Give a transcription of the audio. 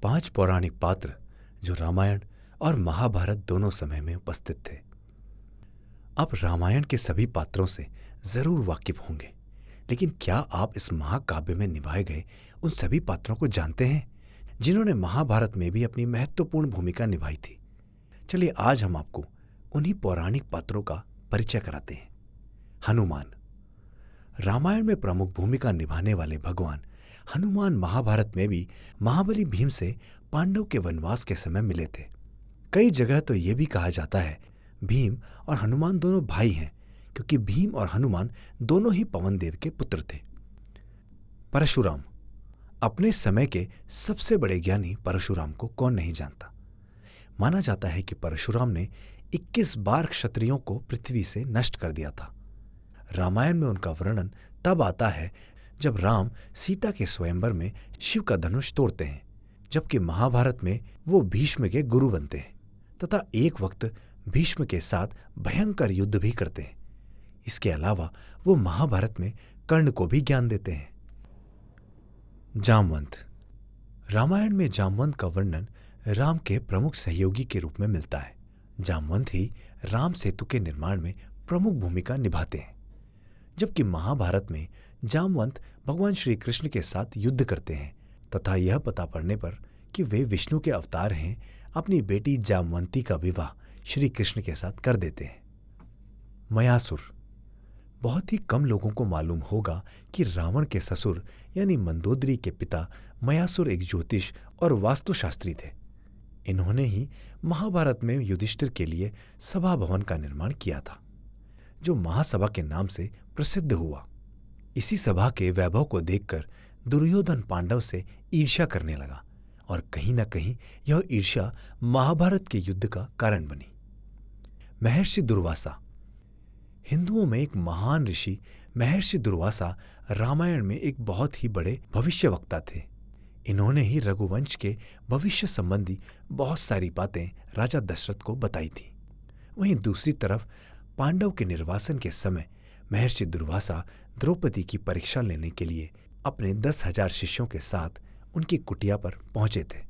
5 पौराणिक पात्र जो रामायण और महाभारत दोनों समय में उपस्थित थे। आप रामायण के सभी पात्रों से जरूर वाकिफ होंगे, लेकिन क्या आप इस महाकाव्य में निभाए गए उन सभी पात्रों को जानते हैं जिन्होंने महाभारत में भी अपनी महत्वपूर्ण भूमिका निभाई थी? चलिए आज हम आपको उन्हीं पौराणिक पात्रों का परिचय कराते हैं। हनुमान। रामायण में प्रमुख भूमिका निभाने वाले भगवान हनुमान महाभारत में भी महाबली भीम से पांडव के वनवास के समय मिले थे। कई जगह तो यह भी कहा जाता है भीम और हनुमान दोनों भाई हैं, क्योंकि भीम और हनुमान दोनों ही पवन देव के पुत्र थे। परशुराम। अपने समय के सबसे बड़े ज्ञानी परशुराम को कौन नहीं जानता। माना जाता है कि परशुराम ने 21 बार क्षत्रियों को पृथ्वी से नष्ट कर दिया था। रामायण में उनका वर्णन तब आता है जब राम सीता के स्वयंवर में शिव का धनुष तोड़ते हैं, जबकि महाभारत में वो भीष्म के गुरु बनते हैं तथा एक वक्त भीष्म के साथ भयंकर युद्ध भी करते हैं। इसके अलावा वो महाभारत में कर्ण को भी ज्ञान देते हैं। जामवंत। रामायण में जामवंत का वर्णन राम के प्रमुख सहयोगी के रूप में मिलता है। जामवंत ही राम सेतु के निर्माण में प्रमुख भूमिका निभाते हैं, जबकि महाभारत में जामवंत भगवान श्री कृष्ण के साथ युद्ध करते हैं तथा यह पता पड़ने पर कि वे विष्णु के अवतार हैं, अपनी बेटी जामवंती का विवाह श्री कृष्ण के साथ कर देते हैं। मयासुर। बहुत ही कम लोगों को मालूम होगा कि रावण के ससुर यानी मंदोदरी के पिता मयासुर एक ज्योतिष और वास्तुशास्त्री थे। इन्होंने ही महाभारत में युधिष्ठिर के लिए सभा भवन का निर्माण किया था, जो महासभा के नाम से प्रसिद्ध हुआ। इसी सभा के वैभव को देखकर दुर्योधन पांडव से ईर्ष्या करने लगा और कहीं न कहीं यह ईर्ष्या महाभारत के युद्ध का कारण बनी। महर्षि दुर्वासा। हिंदुओं में एक महान ऋषि महर्षि दुर्वासा रामायण में एक बहुत ही बड़े भविष्यवक्ता थे। इन्होंने ही रघुवंश के भविष्य संबंधी बहुत सारी बातें राजा दशरथ को बताई थी। वहीं दूसरी तरफ पांडव के निर्वासन के समय महर्षि दुर्वासा द्रौपदी की परीक्षा लेने के लिए अपने 10,000 शिष्यों के साथ उनकी कुटिया पर पहुंचे थे।